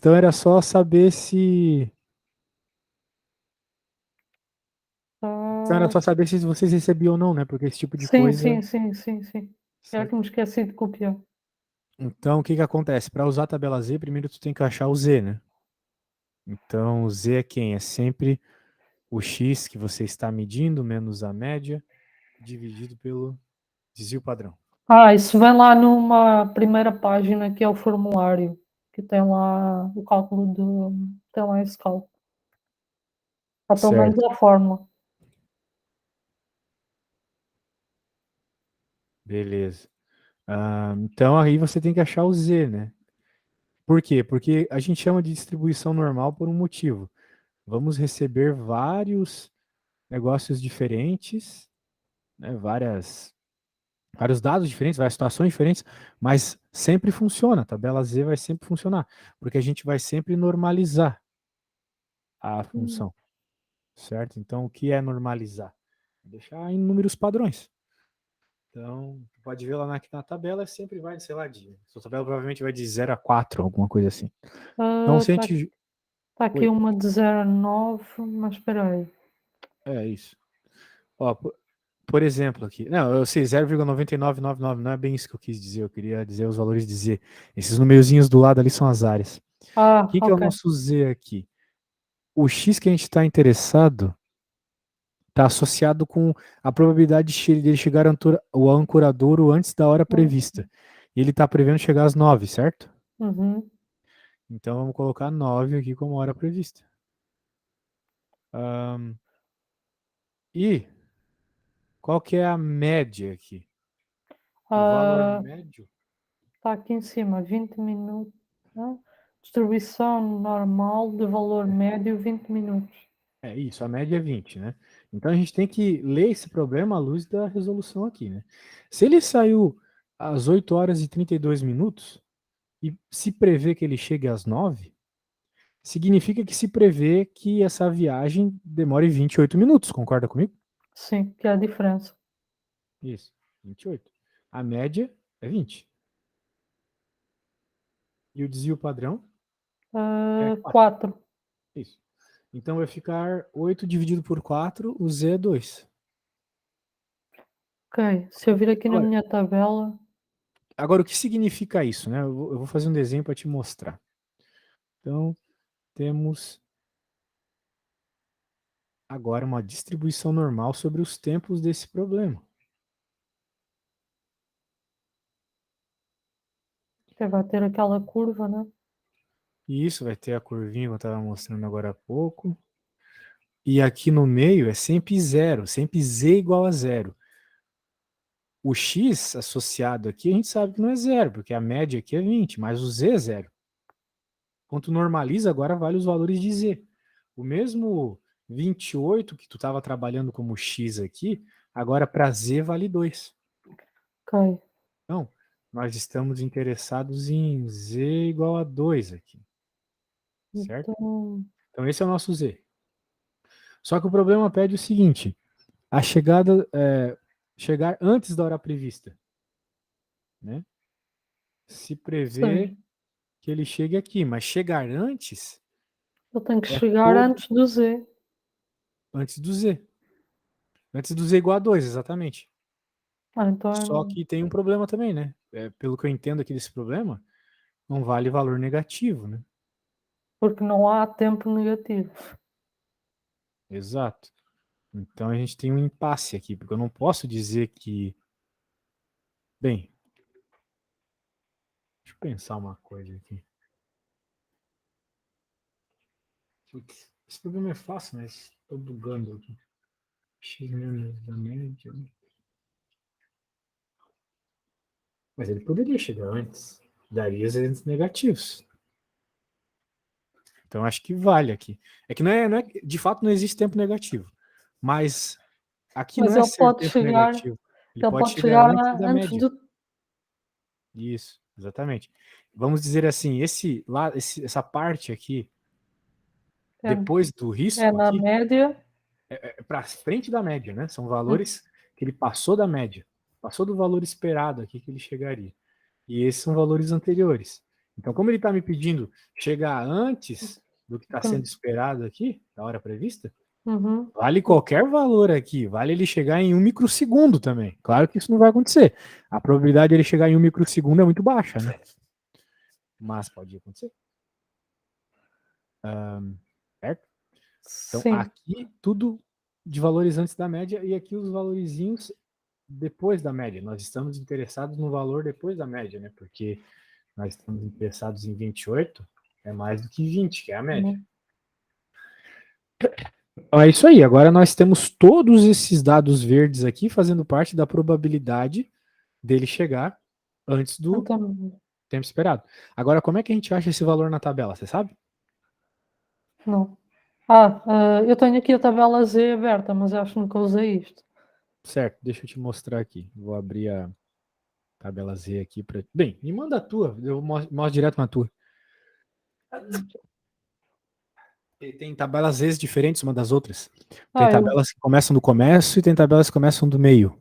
questão era só saber se... Então era Ah, só saber se vocês recebiam ou não, né? Porque esse tipo de sim, coisa... sim, sim, sim, sim. É que Certo? me esqueci de copiar. Então, o que que acontece? Para usar a tabela Z, primeiro tu tem que achar o Z, né? Então, o Z é quem? É sempre o X que você está medindo menos a média dividido pelo desvio padrão. Ah, isso vem lá numa primeira página que é o formulário, que tem lá o cálculo do. Tem lá esse cálculo. Ou pelo menos Certo. a fórmula. Beleza. Então aí você tem que achar o Z, né? Por quê? Porque a gente chama de distribuição normal por um motivo. Vamos receber vários negócios diferentes, né? Vários dados diferentes, várias situações diferentes, mas sempre funciona. A tabela Z vai sempre funcionar, porque a gente vai sempre normalizar a Hum. função, certo? Então, o que é normalizar? Deixar em números padrões. Então, tu pode ver lá na tabela, sempre vai, sei lá, sua tabela provavelmente vai de 0 a 4, alguma coisa assim. Então, se a Está gente... aqui Oi, uma de 0,9, mas espera aí. é isso. Ó, por exemplo aqui, não, eu sei 0,9999, não é bem isso que eu quis dizer, eu queria dizer os valores de Z. Esses numerozinhos do lado ali são as áreas. O Ah, que que é o ok. nosso Z aqui? O X que a gente está interessado está associado com a probabilidade dele chegar ao ancoradouro antes da hora prevista. E ele está prevendo chegar às 9, certo? Uhum. Então vamos colocar 9 aqui como hora prevista. E qual que é a média aqui? O valor Ah, médio está aqui em cima, 20 minutos. Ah, distribuição normal de valor médio, 20 minutos. é isso, a média é 20, né? Então a gente tem que ler esse problema à luz da resolução aqui, né? Se ele saiu às 8 horas e 32 minutos e se prevê que ele chegue às 9, significa que se prevê que essa viagem demore 28 minutos, concorda comigo? Sim, que é a diferença. Isso, 28. A média é 20. E o desvio padrão é 4. 4. Isso. Então vai ficar 8 dividido por 4, o Z é 2. Ok, se eu vir aqui na Agora, minha tabela, agora o que significa isso, né? Eu vou fazer um desenho para te mostrar. Então, temos agora uma distribuição normal sobre os tempos desse problema. que vai ter aquela curva, né? E isso vai ter a curvinha que eu estava mostrando agora há pouco. E aqui no meio é sempre zero, sempre z igual a zero. O x associado aqui a gente sabe que não é zero, porque a média aqui é 20, mas o z é zero. Quando tu normaliza, agora vale os valores de z. O mesmo 28 que tu estava trabalhando como x aqui, agora para z vale 2. Ok. Então, nós estamos interessados em z igual a 2 aqui, certo? Então, Então, esse é o nosso z. Só que o problema pede o seguinte, a chegar antes da hora prevista, né? Se prevê sim, que ele chegue aqui, mas chegar eu tenho que é chegar todo antes do Z. antes do z. Antes do z igual a 2, exatamente. Ah, então, Só que tem um problema também, né? Pelo que eu entendo aqui desse problema, não vale valor negativo, né? porque não há tempo negativo. Exato. Então a gente tem um impasse aqui, porque eu não posso dizer que. Bem, deixa eu pensar uma coisa aqui. Putz, esse problema é fácil, mas estou bugando aqui. X menos da média. Mas ele poderia chegar antes. Daria os eventos negativos. Então acho que vale aqui. É que de fato não existe tempo negativo. Mas aqui Mas não é ser tempo negativo. Ele ele pode pode chegar chegar antes da antes média. do. Isso, exatamente. Vamos dizer assim, essa parte aqui, depois do É, é risco na aqui, média. é para frente da média, né? São valores que ele passou da média. Passou do valor esperado aqui que ele chegaria. E esses são valores anteriores. Então, como ele está me pedindo chegar antes do que está sendo esperado aqui, da hora prevista, Uhum. vale qualquer valor aqui, vale ele chegar em 1 microsegundo também. Claro que isso não vai acontecer. A probabilidade de ele chegar em 1 microsegundo é muito baixa, né? Mas pode acontecer. Certo? Então, Sim, aqui tudo de valores antes da média e aqui os valorizinhos depois da média. Nós estamos interessados no valor depois da média, né? Porque nós estamos interessados em 28, é mais do que 20, que é a média. uhum. Então é isso aí. Agora nós temos todos esses dados verdes aqui fazendo parte da probabilidade dele chegar antes do Então, tempo esperado. Agora, como é que a gente acha esse valor na tabela? Você sabe? não. Eu tenho aqui a tabela Z aberta, mas acho que nunca usei isto. Certo, deixa eu te mostrar aqui. Vou abrir a tabela Z aqui para. Bem, me manda a tua, eu mostro direto na tua. Tem tabelas Z diferentes uma das outras. Tem Ah, eu, tabelas que começam do começo e tem tabelas que começam do meio.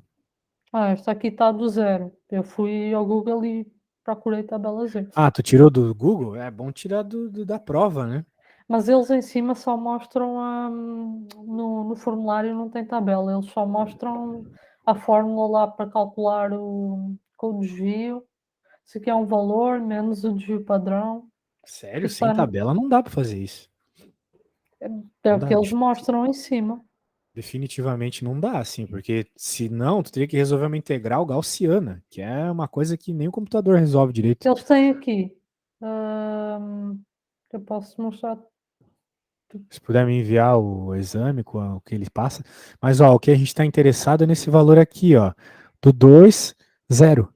esta aqui está do zero. Eu fui ao Google e procurei tabela Z. Ah, tu tirou do Google? É bom tirar da prova, né? Mas eles em cima só mostram no formulário não tem tabela, eles só mostram a fórmula lá para calcular com o desvio, se aqui é um valor menos o desvio padrão. Sério, Isso sem está, tabela não dá para fazer isso. é Não o que dá, eles mostram em cima. definitivamente não dá, assim, porque se não, tu teria que resolver uma integral gaussiana, que é uma coisa que nem o computador resolve direito. Eles têm aqui, hum, eu posso mostrar. Se puder me enviar o exame com o que ele passa. Mas, ó, o que a gente está interessado é nesse valor aqui, ó, do 2, 0.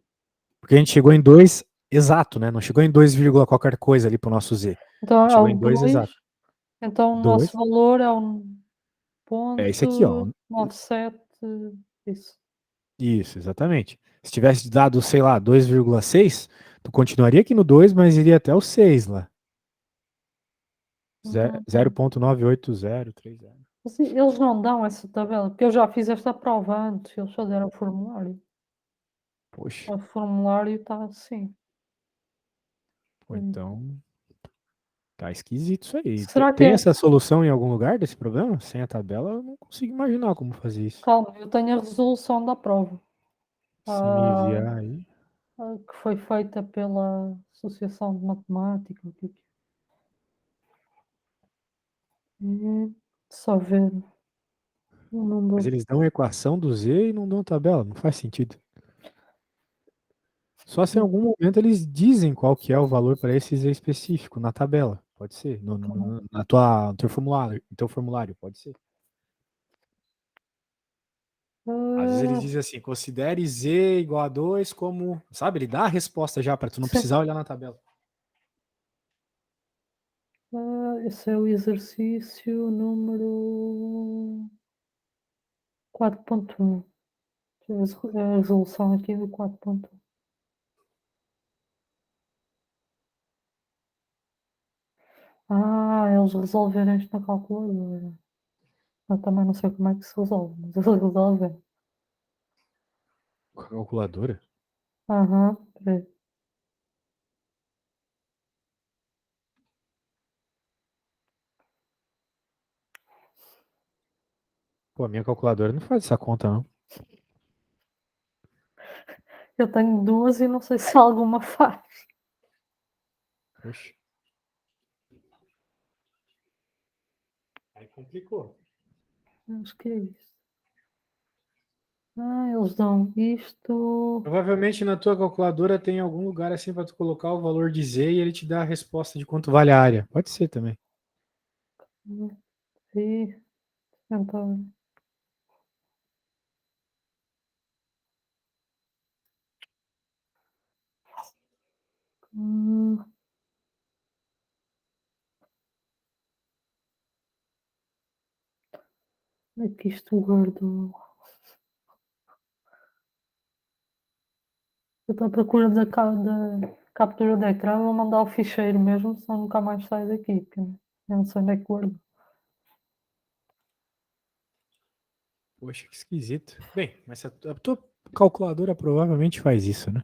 Porque a gente chegou em 2 exato, né? Não chegou em 2, qualquer coisa ali pro nosso Z. Então A gente é chegou o em 2 2, exato. então o nosso 2 valor é um é esse aqui, ponto ó. 97, isso. Isso, exatamente. Se tivesse dado, sei lá, 2,6, tu continuaria aqui no 2, mas iria até o 6 lá. Hum. 0,98030. Mas eles não dão essa tabela, porque eu já fiz esta prova antes, eles só deram o formulário. Poxa, O formulário está assim. pô, então tá esquisito isso aí. Será que Tem é? essa solução em algum lugar desse problema? Sem a tabela, eu não consigo imaginar como fazer isso. Calma, eu tenho a resolução da prova, Se me ah, enviar aí. que foi feita pela Associação de Matemática. O que é que é? Só ver o Mas número. eles dão a equação do Z e não dão tabela, não faz sentido. Só se em algum momento eles dizem qual que é o valor para esse Z específico na tabela. Pode ser. No teu formulário, pode ser. Às vezes eles Ah, dizem assim, considere Z igual a 2 como, sabe, ele dá a resposta já para tu não sim. precisar olhar na tabela. Esse é o exercício número 4.1. Deixa eu ver a resolução aqui do 4.1. Eles resolveram isto na calculadora. Eu também não sei como é que se resolve, mas eles resolvem. Calculadora? Aham, peraí. Pô, a minha calculadora não faz essa conta, não. Eu tenho duas e não sei se alguma faz. Poxa, aí complicou. Acho que é isso. Eles dão isto. Provavelmente na tua calculadora tem algum lugar assim para tu colocar o valor de Z e ele te dá a resposta de quanto vale a área. Pode ser também. E então, hum, aqui isto guardo. Eu estou à procura da captura de ecrã, vou mandar o ficheiro mesmo, senão nunca mais sai daqui, porque eu não sei onde é que guardo. Poxa, que esquisito. Bem, mas a tua calculadora provavelmente faz isso, né?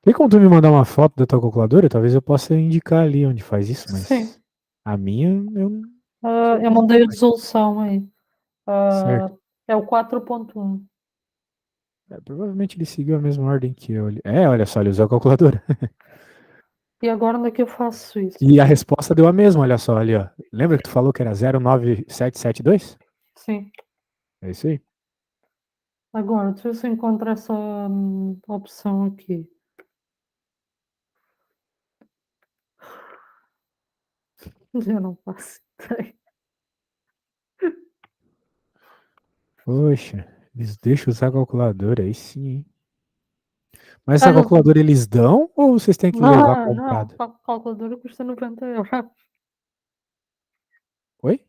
Tem como tu me mandar uma foto da tua calculadora? Talvez eu possa indicar ali onde faz isso, Sim. mas a minha eu não sei Eu como mandei a faz. resolução aí. Certo. É o 4.1. É, provavelmente ele seguiu a mesma ordem que eu. É, olha só, ele usou a calculadora. E agora onde é que eu faço isso? E a resposta deu a mesma, olha só ali, ó. Lembra que tu falou que era 09772? Sim. É isso aí. Agora, deixa eu ver se eu encontro essa opção aqui. Eu não faço ideia. Poxa, eles deixam usar a calculadora, aí sim, hein? Mas essa Olha, calculadora eles dão ou vocês têm que levar não, comprado? a calculadora custa 90 euros. Oi?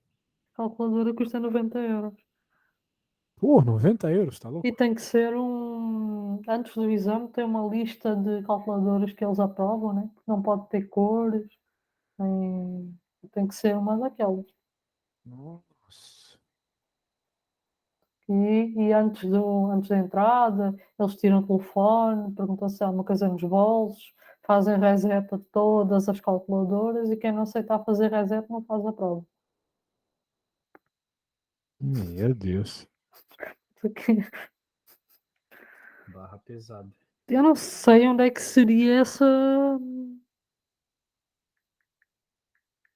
Calculadora custa 90 euros. Pô, 90 euros, tá E louco? tem que ser Antes do exame, tem uma lista de calculadoras que eles aprovam, né? Não pode ter cores, tem que ser uma daquelas. Nossa. E antes da entrada, eles tiram o telefone, perguntam se há uma coisa nos bolsos, fazem reset a todas as calculadoras e quem não aceitar fazer reset não faz a prova. Meu Deus. Porque Barra pesada. eu não sei onde é que seria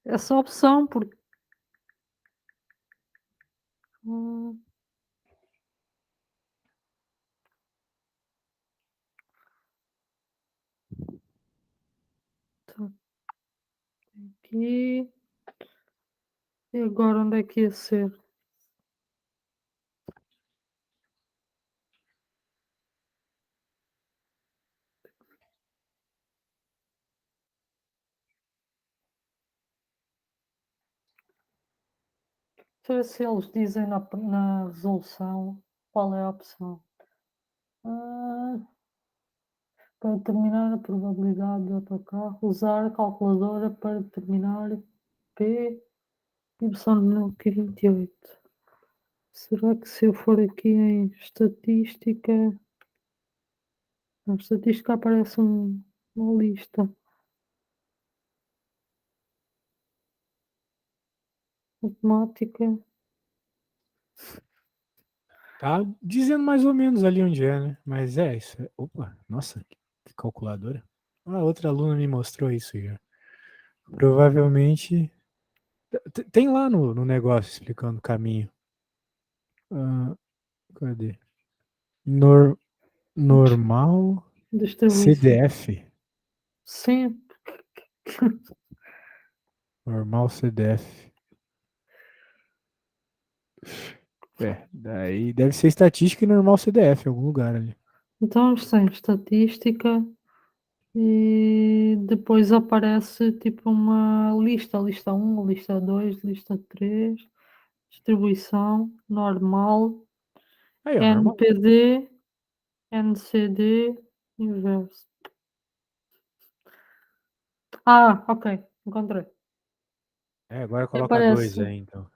essa opção, porque. hum, tá aqui. E agora onde é que ia ser? Deixa eu ver se eles dizem na resolução qual é a opção. Ah, para determinar a probabilidade de autocarro, usar a calculadora para determinar P, Y menor que 28. Será que se eu for aqui em estatística, na estatística aparece uma lista matemática? Tá dizendo mais ou menos ali onde é, né? Mas é isso. Opa, nossa, que calculadora. Ah, outra aluna me mostrou isso já. Provavelmente. Tem lá no negócio explicando o caminho. Ah, cadê? Nor- normal Distribuição. CDF. Sim, Normal CDF. É, daí deve ser estatística e normal CDF em algum lugar ali. então isto tem estatística e depois aparece tipo uma lista, lista um, lista 2, lista 3, distribuição, normal, Aí, ó, normal. NPD, NCD, inverso. Ok, encontrei. É, agora E coloca dois aparece aí, então.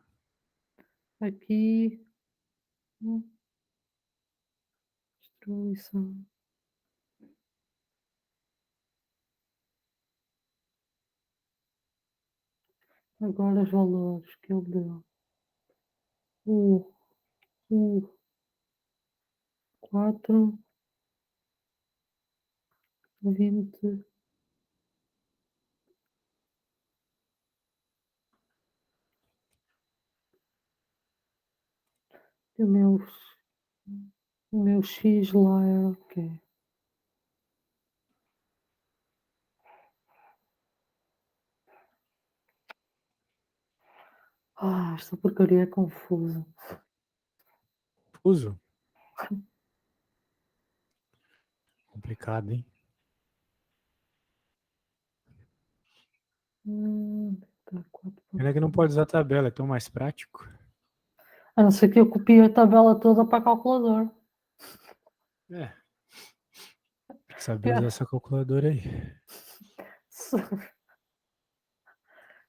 aqui, distribuição. Agora os valores que ele deu. O, o 4, 20, o meu X lá era o quê? Esta porcaria é confusa. Uso. Complicado, hein? Tá, 4 Pena que não pode usar tabela, é tão mais prático. A não ser que eu copie a tabela toda para a calculadora. É, tem que saber usar essa calculadora aí.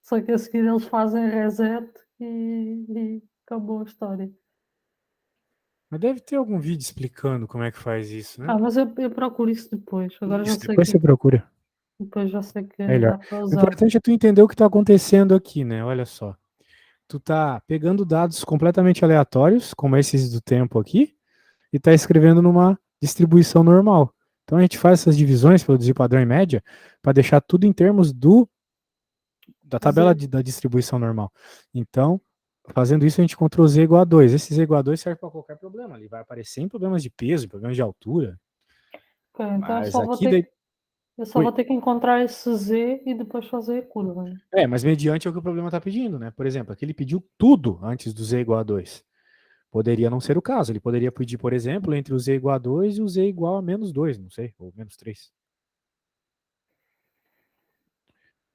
Só que a seguir eles fazem reset e acabou a história. Mas deve ter algum vídeo explicando como é que faz isso, né? Ah, mas eu procuro isso depois. Agora já Isso, sei depois que você procura. depois já sei que Melhor. dá para O usar. importante é tu entender o que está acontecendo aqui, né? Olha só. Tu tá pegando dados completamente aleatórios, como esses do tempo aqui, e tá escrevendo numa distribuição normal. Então a gente faz essas divisões pelo desvio padrão e média para deixar tudo em termos da tabela Z. da distribuição normal. Então, fazendo isso, a gente encontrou Z igual a 2. Esse Z igual a 2 serve para qualquer problema. Ele vai aparecer em problemas de peso, em problemas de altura. Ok, então Mas aqui daí. eu só vou Oi. ter que encontrar esse Z e depois fazer a curva, né? Mas mediante é o que o problema está pedindo, né? Por exemplo, aqui ele pediu tudo antes do Z igual a 2. Poderia não ser o caso. Ele poderia pedir, por exemplo, entre o Z igual a 2 e o Z igual a menos 2, não sei, ou menos 3.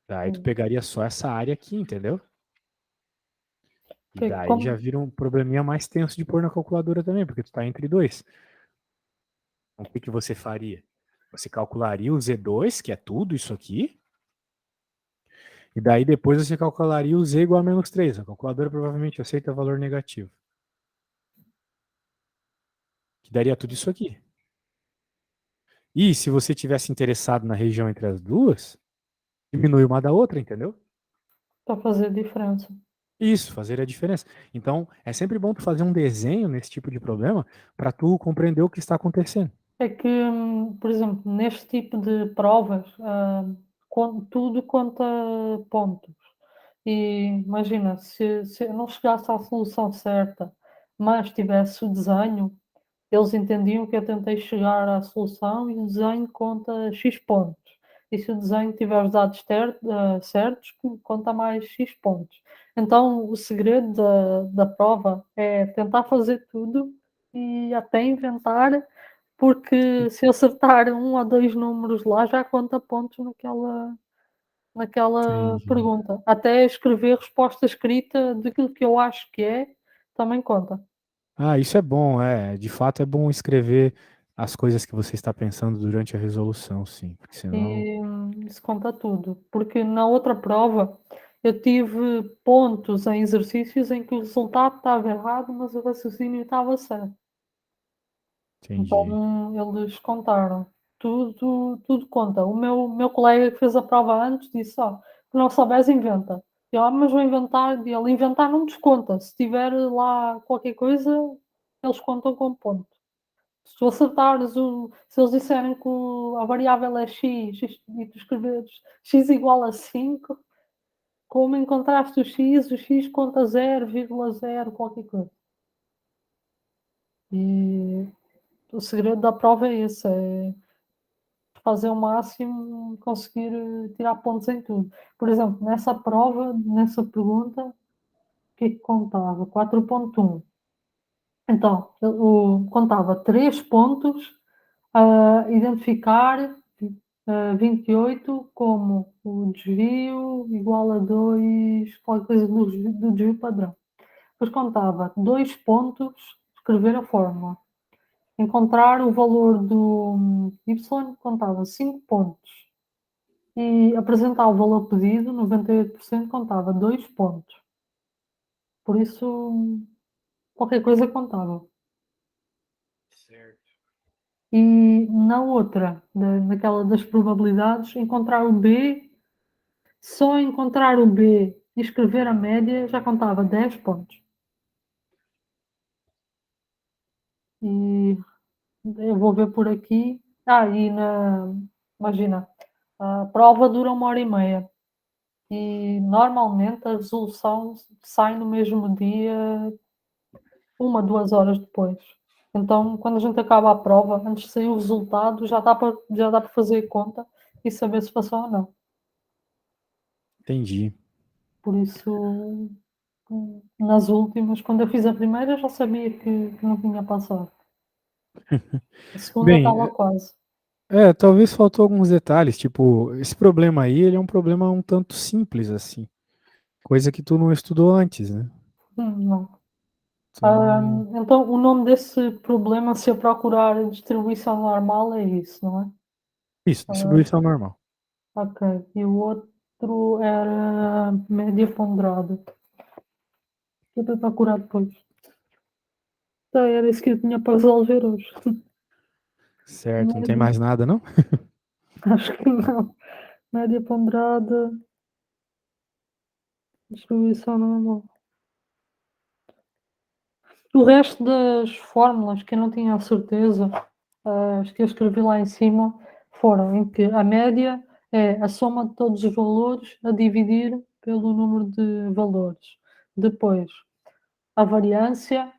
Daí tu Hum. pegaria só essa área aqui, entendeu? E Ok, daí já como, vira um probleminha mais tenso de pôr na calculadora também, porque tu tá entre dois. Então, o que que você faria? Você calcularia o Z2, que é tudo isso aqui, e daí depois você calcularia o Z igual a menos 3. A calculadora provavelmente aceita valor negativo. Que daria tudo isso aqui. E se você tivesse interessado na região entre as duas, diminui uma da outra, entendeu? para fazer diferença. Isso, fazer a diferença. Então, é sempre bom tu fazer um desenho nesse tipo de problema para tu compreender o que está acontecendo. É que, por exemplo, neste tipo de provas, tudo conta pontos. E imagina, se eu não chegasse à solução certa, mas tivesse o desenho, eles entendiam que eu tentei chegar à solução e o desenho conta X pontos. E se o desenho tiver os dados certos, conta mais X pontos. Então, o segredo da prova é tentar fazer tudo e até inventar, porque se eu acertar um ou dois números lá, já conta pontos naquela Entendi. pergunta. Até escrever resposta escrita daquilo que eu acho que é, também conta. Ah, isso é bom, é. De fato é bom escrever as coisas que você está pensando durante a resolução, sim, porque senão. E isso conta tudo. Porque na outra prova eu tive pontos em exercícios em que o resultado estava errado, mas o raciocínio estava certo. Entendi. Então eles contaram. Tudo conta. O meu colega que fez a prova antes disse: Ó, se não souberes, inventa. Eu, mas vou inventar. E ele inventar não desconta. Se tiver lá qualquer coisa, eles contam com ponto. Se tu acertares se eles disserem que a variável é x e tu escreveres x igual a 5, como encontraste o x conta 0,0 qualquer coisa. E o segredo da prova é esse, é fazer o máximo, conseguir tirar pontos em tudo. Por exemplo, nessa prova, nessa pergunta, o que é que contava? 4.1. Então, contava 3 pontos a identificar 28 como o desvio igual a 2 qualquer coisa do desvio padrão. Depois contava 2 pontos, escrever a fórmula. Encontrar o valor do y, contava 5 pontos. E apresentar o valor pedido, 98% contava 2 pontos. Por isso, qualquer coisa contava. Certo. E na outra, naquela das probabilidades, encontrar o B, só encontrar o B e escrever a média já contava 10 pontos. E eu vou ver por aqui. Imagina, a prova dura 1 hora e meia. E normalmente a resolução sai no mesmo dia, 1, 2 horas depois. Então, quando a gente acaba a prova, antes de sair o resultado, já dá para fazer conta e saber se passou ou não. Entendi. Por isso, nas últimas, quando eu fiz a primeira, já sabia que não tinha passado. A segunda Bem, estava quase. talvez faltou alguns detalhes, tipo, esse problema aí, ele é um problema um tanto simples, assim, coisa que tu não estudou antes, né? Não. Tu não. Então, o nome desse problema, se eu procurar a distribuição normal, é isso, não é? Isso, Ah, distribuição normal. ok. E o outro era média ponderada. Que é para procurar depois. Então, era isso que eu tinha para resolver hoje. Certo, não tem Média, mais nada, não? acho que não. Média ponderada, distribuição normal. O resto das fórmulas que eu não tinha a certeza, as que eu escrevi lá em cima, foram em que a média é a soma de todos os valores a dividir pelo número de valores. Depois, a variância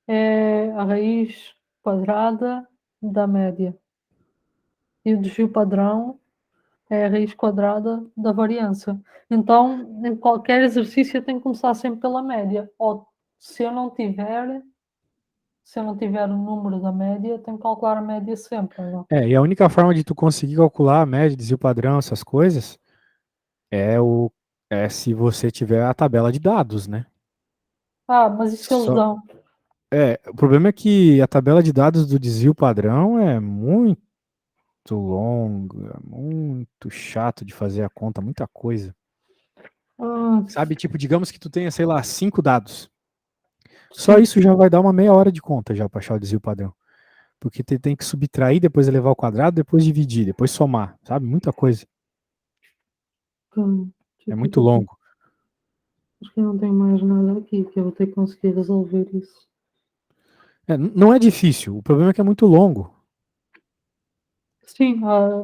é a raiz quadrada da média. E o desvio padrão é a raiz quadrada da variância. Então, em qualquer exercício eu tenho que começar sempre pela média. Ou se eu não tiver, se eu não tiver o número da média, tenho que calcular a média sempre, não? E a única forma de tu conseguir calcular a média, desvio padrão, essas coisas, é o é se você tiver a tabela de dados, né? Ah, mas isso eles Só, dão. o problema é que a tabela de dados do desvio padrão é muito longa, muito chato de fazer a conta, muita coisa. Ah, Sabe, tipo, digamos que tu tenha, sei lá, 5 dados. Só sim, isso já vai dar uma meia hora de conta já para achar o desvio padrão. Porque tu tem que subtrair, depois elevar ao quadrado, depois dividir, depois somar, sabe? Muita coisa. É tipo, muito longo. acho que não tem mais nada aqui, que eu vou ter que conseguir resolver isso. Não é difícil, o problema é que é muito longo. Sim,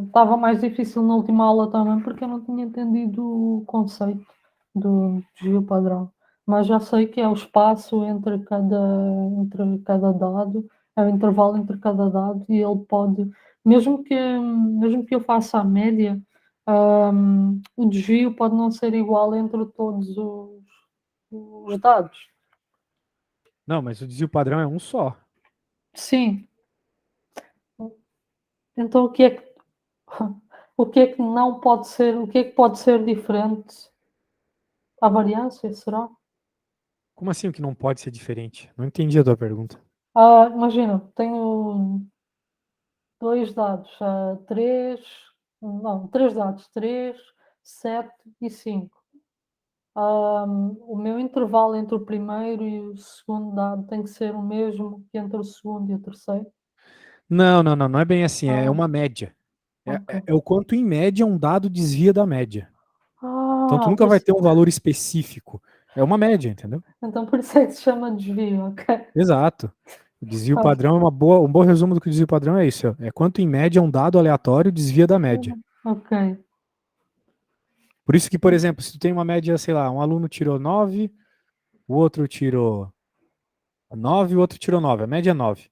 estava mais difícil na última aula também porque eu não tinha entendido o conceito do desvio padrão. Mas já sei que é o espaço entre cada dado, é o intervalo entre cada dado e ele pode, mesmo que eu faça a média, o desvio pode não ser igual entre todos os dados. Não, mas o desvio padrão é um só. Sim, então o que é que, o que é que não pode ser, o que é que pode ser diferente? A variância, será? Como assim o que não pode ser diferente? Não entendi a tua pergunta. Imagina, tenho 2 dados, 3, não, 3 dados, 3, 7 e 5. O meu intervalo entre o primeiro e o segundo dado tem que ser o mesmo que entre o segundo e o terceiro? Não, não, não, não é bem assim, é Ah, uma média. É ok. o quanto em média um dado desvia da média. Então tu nunca Por vai isso, ter um valor específico. É uma média, entendeu? então por isso é que se chama desvio, ok. Exato. O desvio Ah, padrão é um bom resumo do que o desvio padrão é isso. É quanto em média um dado aleatório desvia da média. ok. Por isso que, por exemplo, se tu tem uma média, sei lá, um aluno tirou 9, o outro tirou 9, o outro tirou 9, a média é 9.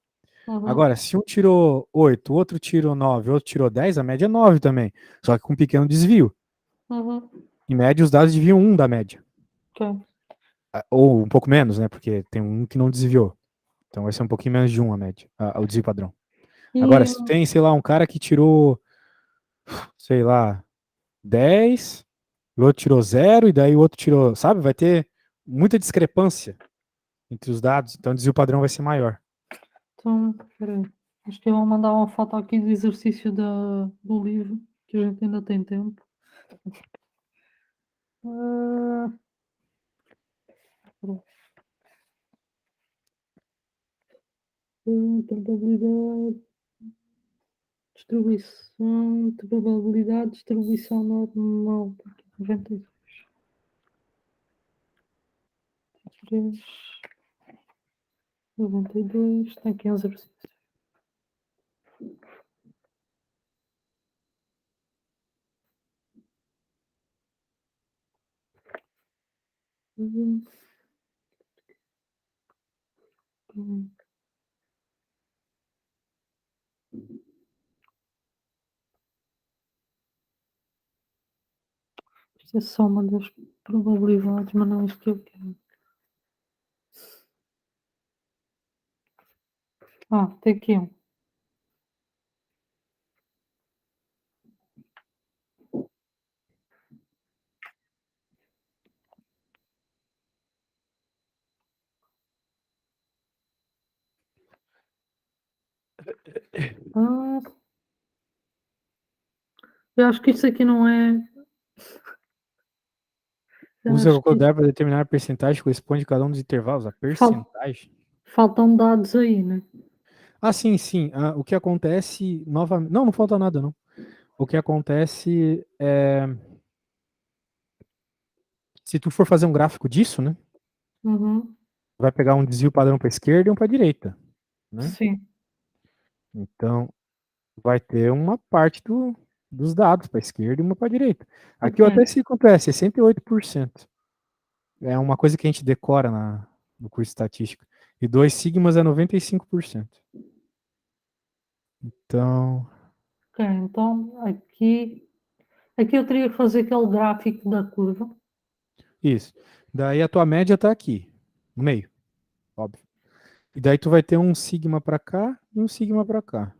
Uhum, Agora, se um tirou 8, o outro tirou 9, o outro tirou 10, a média é 9 também. Só que com um pequeno desvio. uhum, Em média, os dados desviam um da média. ok. Ou um pouco menos, né? Porque tem um que não desviou. Então vai ser um pouquinho menos de um a média, o desvio padrão. Agora, E se tu tem, sei lá, um cara que tirou, sei lá, 10, o outro tirou 0, e daí o outro tirou, sabe? Vai ter muita discrepância entre os dados, então o desvio padrão vai ser maior. então, espera aí. Acho que eu vou mandar uma foto aqui do exercício do livro, que a gente ainda tem tempo. Ah, probabilidade, distribuição, probabilidade, distribuição normal. 93, 92, tem aqui um exercício. Hum, hum. Isto é só uma das probabilidades, mas não é isto que eu quero. Tem aqui um. Ah, eu acho que isto aqui não é. Eu Usa a acho que calculadora para determinar a percentagem que corresponde a cada um dos intervalos. A falta. percentagem? Faltam dados aí, né? Ah, sim, sim. O que acontece novamente. Não, não falta nada, não. O que acontece é. Se tu for fazer um gráfico disso, né? Uhum. Vai pegar um desvio padrão para esquerda e um para direita, né? Sim. Então, vai ter uma parte dos dados para esquerda e uma para direita. Aqui eu Ok. até sei quanto é, 68%. É uma coisa que a gente decora no curso de estatística. E 2 sigmas é 95%. Então, Ok, então aqui eu teria que fazer aquele gráfico da curva. isso. Daí a tua média tá aqui, no meio, óbvio. E daí tu vai ter um sigma para cá e um sigma para cá.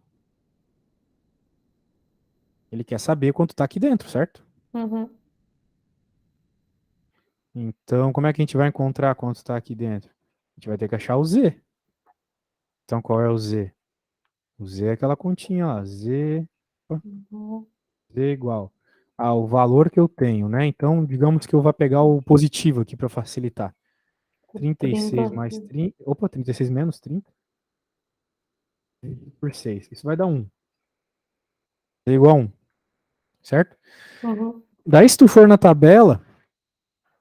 Ele quer saber quanto tá aqui dentro, certo? Uhum. Então, como é que a gente vai encontrar quanto tá aqui dentro? A gente vai ter que achar o z. Então, qual é o z? O z é aquela continha lá, z, Uhum. z igual ao valor que eu tenho, né? Então, digamos que eu vou pegar o positivo aqui para facilitar. 30. 36 mais 30. Opa, 36 menos 30 por 6. Isso vai dar 1. É igual a 1, certo? Uhum. Daí, se tu for na tabela,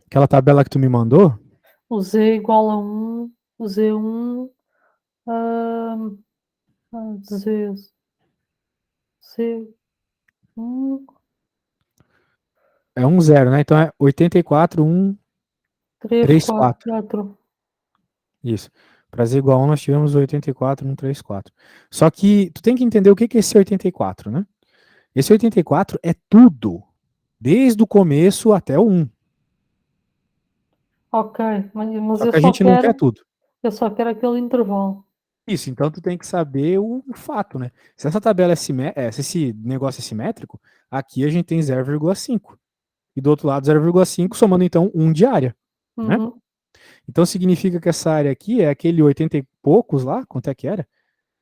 aquela tabela que tu me mandou, O Z igual a 1, o Z1, ah, Z, Z1, é 1, 0, né? Então é 84, 1, 3, 3, 4, 4. 4. Isso. Para z igual a 1, nós tivemos 84, 1, 3, 4. Só que tu tem que entender o que é esse 84, né? Esse 84 é tudo, desde o começo até o 1. Ok, mas Só que a gente não quer tudo. eu só quero aquele intervalo. Isso, então tu tem que saber o fato, né? Se essa tabela se esse negócio é simétrico, aqui a gente tem 0,5. E do outro lado 0,5, somando então 1 de área, né? Uhum. Então significa que essa área aqui é aquele 80 e poucos lá, quanto é que era?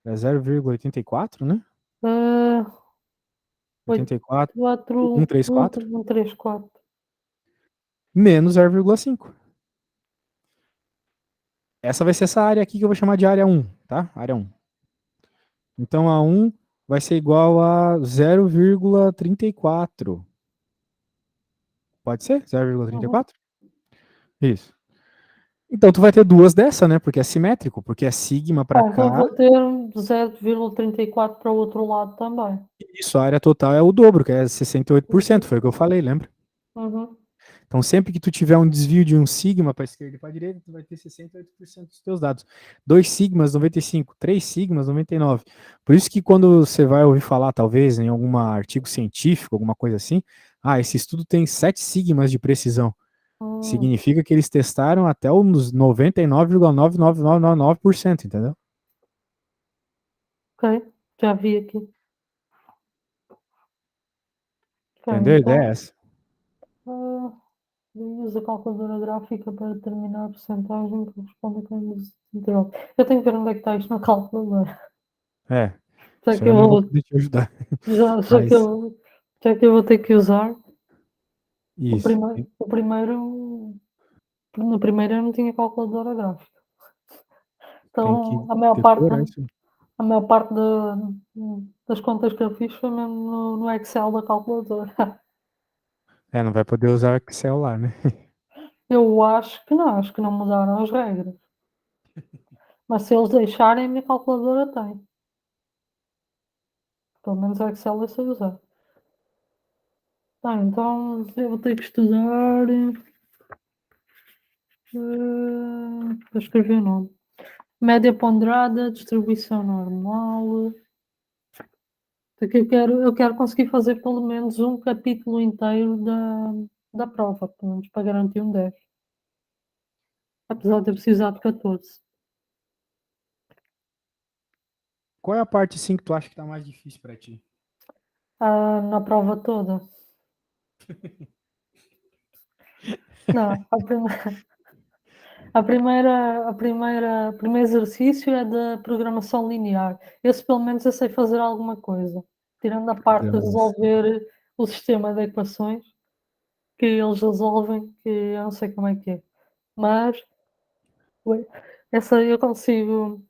É 0,84, né? Uh, 8, 84, 4, 1, 134, 1, 3, 4. menos 0,5. Essa vai ser essa área aqui que eu vou chamar de área 1, tá? Área 1. Então a 1 vai ser igual a 0,34. Pode ser? Uhum. 0,34? Isso. Então tu vai ter duas dessa, né? Porque é simétrico, porque é sigma para Ah, então cá. vou ter 0,34 para o outro lado também. Isso, a área total é o dobro, que é 68%, Uhum. foi o que eu falei, lembra? Uhum. Então sempre que tu tiver um desvio de um sigma para a esquerda e para a direita, tu vai ter 68% dos teus dados. 2 sigmas, 95. 3 sigmas, 99. Por isso que quando você vai ouvir falar, talvez, em algum artigo científico, alguma coisa assim, esse estudo tem 7 sigmas de precisão. Hum, Significa que eles testaram até os 99,99999%, entendeu? ok, já vi aqui. Ok, Entendeu? A ideia é então essa. ah, usa a calculadora gráfica para determinar a porcentagem que corresponde a cada intervalo. Eu tenho que ver onde é que está isto na calculadora. É, Já isso que aí eu eu não vou vou, poder te ajudar. já que Mas, eu, já que eu vou ter que usar isso. o primeiro, no primeiro eu não tinha calculadora gráfica. Tem Então que decorar isso. a maior parte das contas que eu fiz foi mesmo no Excel da calculadora. É, não vai poder usar o Excel lá, né? Eu acho que não mudaram as regras. Mas se eles deixarem, a minha calculadora tem. Pelo menos o Excel eu sei usar. Tá, então eu vou ter que estudar para escrever o nome. Média ponderada, distribuição normal. Porque eu quero conseguir fazer pelo menos um capítulo inteiro da prova, pelo menos para garantir um 10. Apesar de eu precisar de 14. Qual é a parte sim que tu acha que tá mais difícil pra ti? Ah, na prova toda. Não, o primeiro exercício é da programação linear. Esse pelo menos eu sei fazer alguma coisa. Tirando a parte de Programação. resolver o sistema de equações que eles resolvem, que eu não sei como é que é. Mas, ui, essa aí eu consigo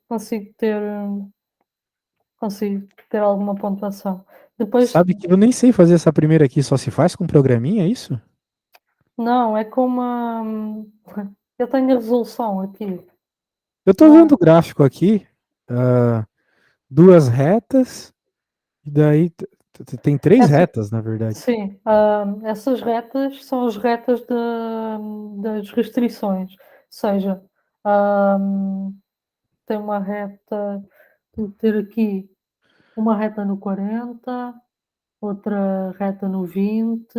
ter alguma pontuação. Depois Sabe que eu nem sei fazer essa primeira aqui, só se faz com programinha, é isso? não, é como eu tenho a resolução aqui. Eu tô Ah, vendo o gráfico aqui, ah, duas retas, e daí tem três essa retas, na verdade. sim, essas retas são as retas das restrições, ou seja, hum, tem uma reta tenho que ter aqui uma reta no 40, outra reta no 20,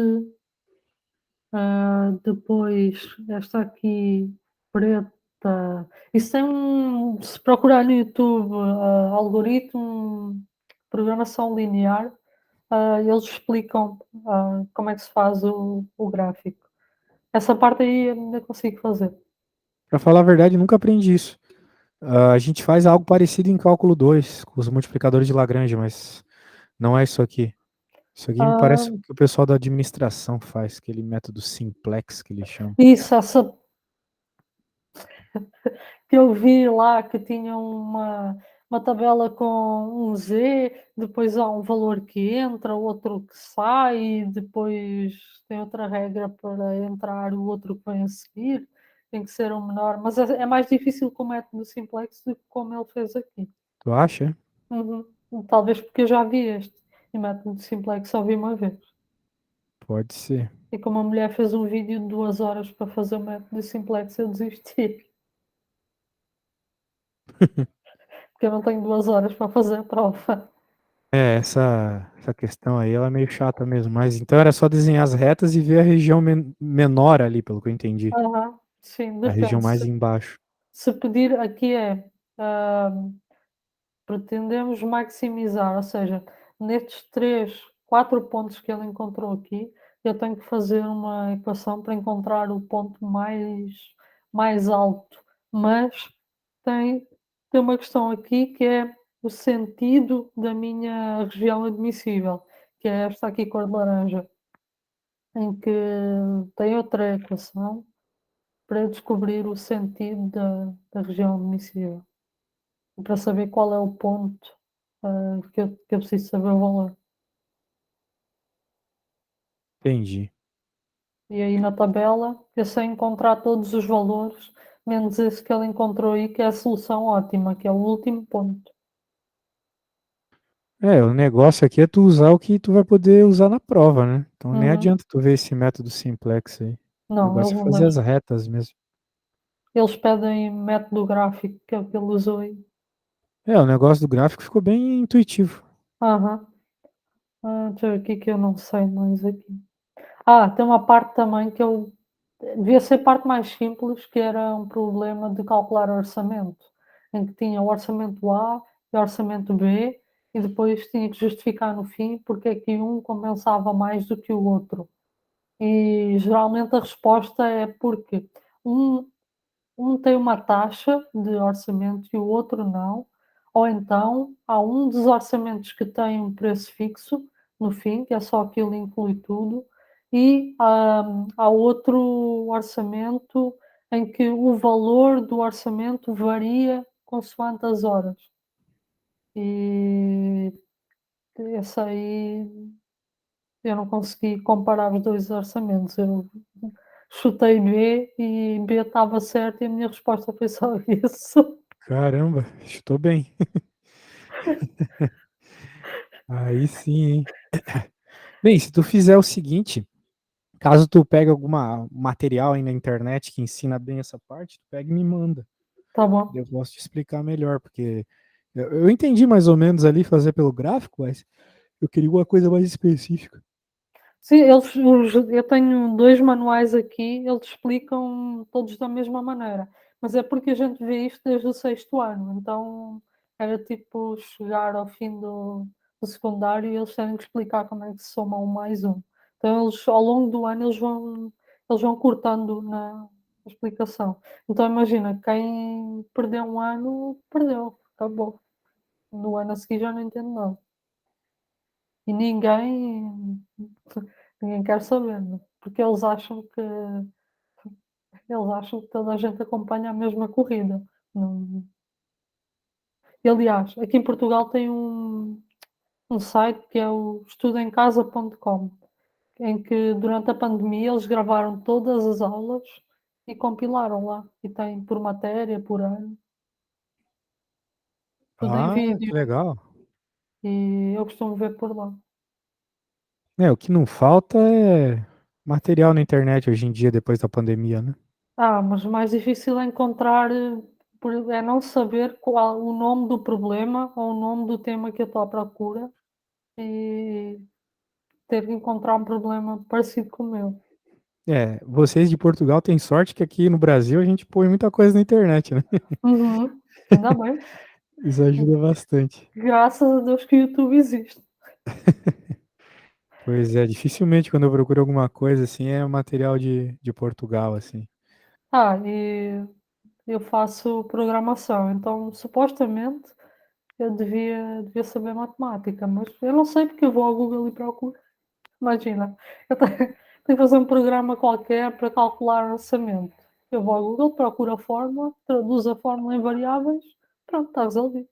depois esta aqui preta, isso tem se procurar no YouTube, algoritmo, programação linear, eles explicam, como é que se faz o gráfico. Essa parte aí eu ainda consigo fazer. Pra falar a verdade, nunca aprendi isso. A gente faz algo parecido em cálculo 2 com os multiplicadores de Lagrange, mas não é isso aqui. Isso aqui me parece Ah, que o pessoal da administração faz, aquele método simplex que eles chamam. isso, essa que eu vi lá que tinha uma tabela com um Z, depois há um valor que entra, outro que sai, depois tem outra regra para entrar o outro que vem a seguir, tem que ser o menor, mas é mais difícil com o método simplex do que como ele fez aqui. Tu acha? Uhum. Talvez porque eu já vi este, e método simplex só vi uma vez. Pode ser. E como a mulher fez um vídeo de 2 horas para fazer o método simplex, eu desisti, porque eu não tenho 2 horas para fazer a prova. É, essa questão aí, ela é meio chata mesmo. Mas então era só desenhar as retas e ver a região menor ali, pelo que eu entendi. Aham, sim, A região depende. mais embaixo. Se pedir aqui é, pretendemos maximizar, ou seja, nestes 3 4 pontos que ele encontrou aqui, eu tenho que fazer uma equação para encontrar o ponto mais alto, mas tem tem uma questão aqui que é o sentido da minha região admissível, que é esta aqui cor de laranja, em que tem outra equação para descobrir o sentido da região admissível, e para saber qual é o ponto, que eu preciso saber o valor. Entendi. E aí na tabela eu sei encontrar todos os valores, menos esse que ele encontrou aí, que é a solução ótima, que é o último ponto. É, o negócio aqui é tu usar o que tu vai poder usar na prova, né? Então nem Uhum. adianta tu ver esse método simplex aí. O Não, negócio eles é não fazer as deixam. retas mesmo. Eles pedem método gráfico, que é o que ele usou aí. É, o negócio do gráfico ficou bem intuitivo. Aham. Deixa eu ver aqui que eu não sei mais aqui. Tem uma parte também que eu devia ser a parte mais simples, que era um problema de calcular orçamento, em que tinha o orçamento A e o orçamento B, e depois tinha que justificar no fim porque é que um compensava mais do que o outro. E geralmente a resposta é porque um um tem uma taxa de orçamento e o outro não, ou então há um dos orçamentos que tem um preço fixo no fim, que é só aquilo inclui tudo, e há outro orçamento em que o valor do orçamento varia consoante as horas. E esse aí eu não consegui comparar os 2 orçamentos, eu chutei B e B estava certo e a minha resposta foi só isso. Caramba, estou bem. Aí sim, hein? Bem, se tu fizer o seguinte, caso tu pegue alguma material aí na internet que ensina bem essa parte, tu pega e me manda. Tá bom. Eu posso te explicar melhor, porque eu entendi mais ou menos ali fazer pelo gráfico, mas eu queria uma coisa mais específica. Sim, eu tenho 2 manuais aqui, eles explicam todos da mesma maneira, mas é porque a gente vê isto desde o sexto ano, então era tipo chegar ao fim do secundário e eles terem que explicar como é que se soma um mais um. Então eles ao longo do ano eles vão cortando na explicação. Então imagina, quem perdeu um ano, perdeu, acabou. No ano a seguir já não entende nada. E ninguém quer saber, né, porque eles acham que toda a gente acompanha a mesma corrida. Não... E, aliás, aqui em Portugal tem um site que é o estudoemcasa.com, em que durante a pandemia eles gravaram todas as aulas e compilaram lá. E tem por matéria, por ano, tudo em Ah, vídeo. que legal. E eu costumo ver por lá. É, o que não falta é material na internet hoje em dia, depois da pandemia, né? Mas o mais difícil é encontrar, é não saber qual o nome do problema ou o nome do tema que eu estou à procura e ter que encontrar um problema parecido com o meu. É, vocês de Portugal têm sorte que aqui no Brasil a gente põe muita coisa na internet, né? Uhum, ainda bem. Isso ajuda bastante. Graças a Deus que o YouTube existe. Pois é, dificilmente quando eu procuro alguma coisa assim é material de Portugal, assim. E eu faço programação, então supostamente eu devia saber matemática, mas eu não sei porque eu vou ao Google e procuro. Imagina, eu tenho que fazer um programa qualquer para calcular orçamento. Eu vou ao Google, procuro a fórmula, traduzo a fórmula em variáveis, pronto, está resolvido.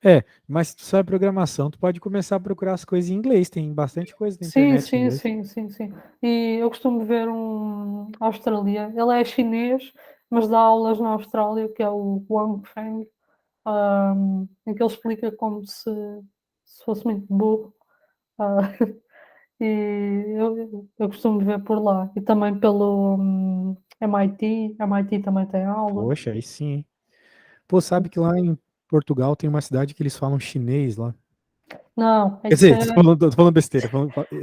É, mas se tu sabe programação, tu pode começar a procurar as coisas em inglês. Tem bastante coisa na Sim, internet em sim, inglês. sim, sim, sim. E eu costumo ver um australiano, ele é chinês, mas dá aulas na Austrália, que é o Wang Feng, em que ele explica como se fosse muito burro. ah, e eu costumo ver por lá. E também pelo MIT também tem aulas. Poxa, aí sim, hein? Pô, sabe que lá em Portugal tem uma cidade que eles falam chinês lá. Não, Quer isso dizer, é, tô falando besteira,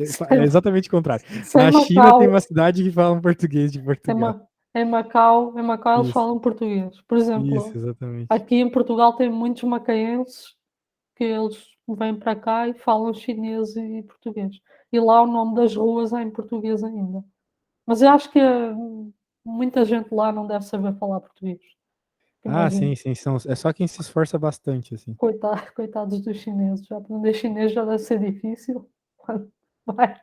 isso é é, exatamente o contrário. isso é Na China tem uma Macau. cidade que fala um português de Portugal. Em Macau eles Isso, falam português. Por isso, exemplo, exatamente. aqui em Portugal tem muitos macaenses que eles vêm para cá e falam chinês e português. E lá o nome das ruas é em português ainda. Mas eu acho que muita gente lá não deve saber falar português. Ah, Imagino. sim, sim, é só quem se esforça bastante, assim. Coitados dos chineses. Já aprender chinês já deve ser difícil. Vai.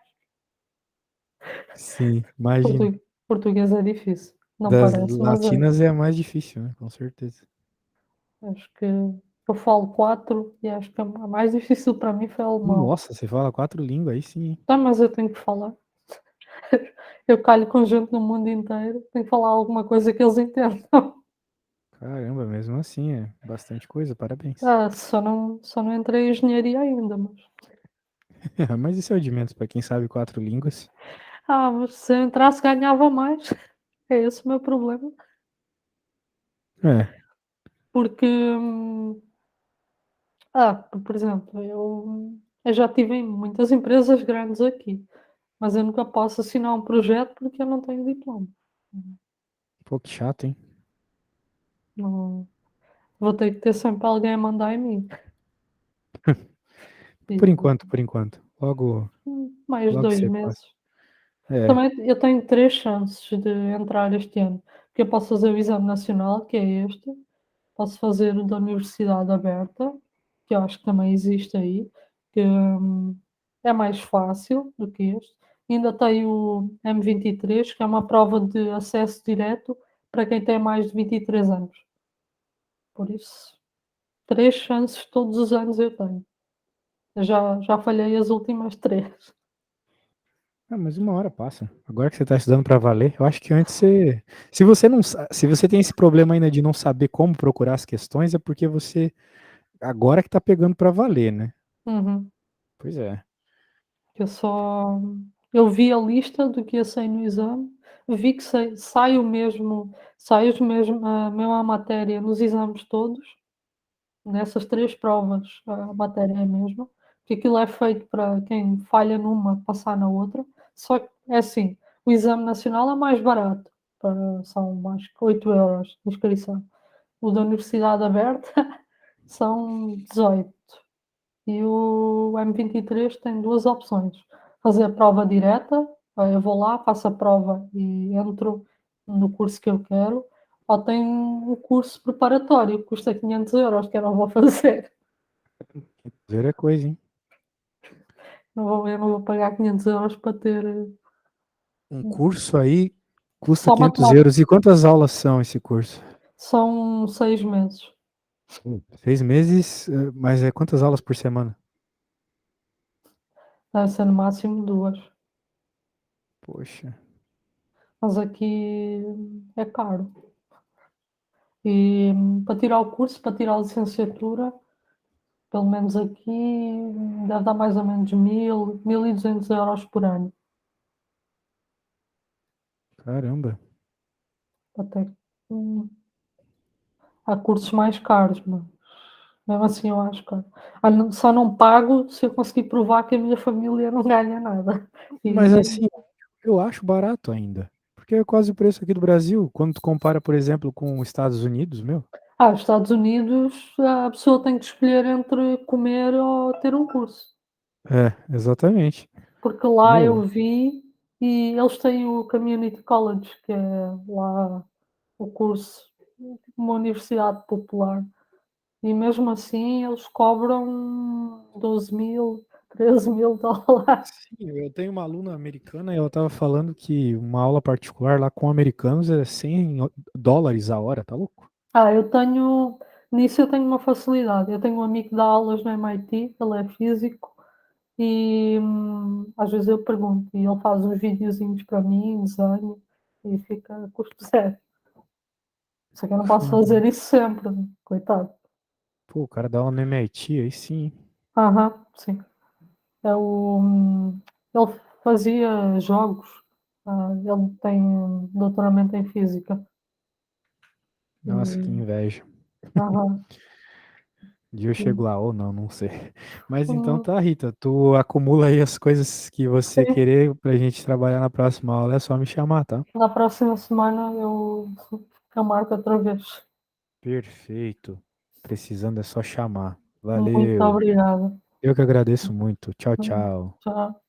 Sim, imagino. Português é difícil. Não Das parece, mas é. latinas é a mais difícil, né? Com certeza. Acho que eu falo quatro e acho que a mais difícil para mim foi alemão. Nossa, você fala 4 línguas, aí sim, hein? Tá, mas eu tenho que falar. Eu calho com gente no mundo inteiro, tenho que falar alguma coisa que eles entendam. Caramba, mesmo assim, é bastante coisa, parabéns. Só não entrei em engenharia ainda, mas. Mas isso é o de menos, pra quem sabe 4 línguas. Mas se eu entrasse ganhava mais. É esse o meu problema. É, Porque, por exemplo, eu já tive em muitas empresas grandes aqui, mas eu nunca posso assinar um projeto porque eu não tenho diploma. pô, que chato, hein? Não, vou ter que ter sempre alguém a mandar em mim. Por E, enquanto, por enquanto. Logo, mais logo 2 meses. você passa. É, Também eu tenho 3 chances de entrar este ano, porque eu posso fazer o exame nacional, que é este, posso fazer o da Universidade Aberta, que eu acho que também existe aí, que é mais fácil do que este. E ainda tenho o M23, que é uma prova de acesso direto para quem tem mais de 23 anos. Por isso, 3 chances todos os anos eu tenho. Eu já falhei as últimas três. mas uma hora passa. Agora que você tá estudando pra valer, eu acho que antes você. Se você não, se você tem esse problema ainda de não saber como procurar as questões, é porque você agora que tá pegando pra valer, né? Uhum. Pois é. Eu só eu vi a lista do que ia sair no exame, vi que sai a mesma matéria nos exames todos, nessas 3 provas a matéria é a mesma, porque aquilo é feito para quem falha numa passar na outra, só que é assim, o exame nacional é mais barato, são mais que 8 € de inscrição. O da Universidade Aberta são 18. E o M23 tem 2 opções: fazer a prova direta, eu vou lá, faço a prova e entro no curso que eu quero, ou tem o curso preparatório, que custa 500 €, que eu não vou fazer. Ver é coisa, hein? Eu não vou pagar 500 € para ter Um curso aí custa só 500 matemática. euros. E quantas aulas são esse curso? São 6 meses. 6 meses, mas é quantas aulas por semana? Deve ser no máximo 2. Poxa, Mas aqui é caro. E para tirar o curso, para tirar a licenciatura, pelo menos aqui deve dar mais ou menos 1.200 euros por ano. caramba. Até hum, há cursos mais caros, mas mesmo assim eu acho caro. Olha, só não pago se eu conseguir provar que a minha família não ganha nada. Mas E assim, eu acho barato ainda. Porque é quase o preço aqui do Brasil. Quando tu compara, por exemplo, com os Estados Unidos, meu. os Estados Unidos, a pessoa tem que escolher entre comer ou ter um curso. É, exatamente. Porque lá eu Meu, vi e eles têm o Community College, que é lá o curso, uma universidade popular. E mesmo assim eles cobram 12.000, 13.000 dólares. sim, eu tenho uma aluna americana e ela tava falando que uma aula particular lá com americanos é US$ 100 a hora, tá louco? Nisso eu tenho uma facilidade. Eu tenho um amigo que dá aulas no MIT, ele é físico, e às vezes eu pergunto, e ele faz uns videozinhos para mim, desenho, e fica a custo zero. Só que eu não posso fazer isso sempre, né? Coitado. Pô, o cara dá aula no MIT, aí sim. Aham, sim. É o, ele fazia jogos, ele tem doutoramento em física. Nossa, que E, inveja. aham, Um dia eu chego sim. lá ou não, não sei. Mas então Hum, tá, Rita, tu acumula aí as coisas que você sim, querer pra gente trabalhar na próxima aula, é só me chamar, tá? na próxima semana eu marco outra vez. Perfeito. Precisando é só chamar. Muito Valeu. obrigada. Eu que agradeço muito. Tchau, tchau. Tchau.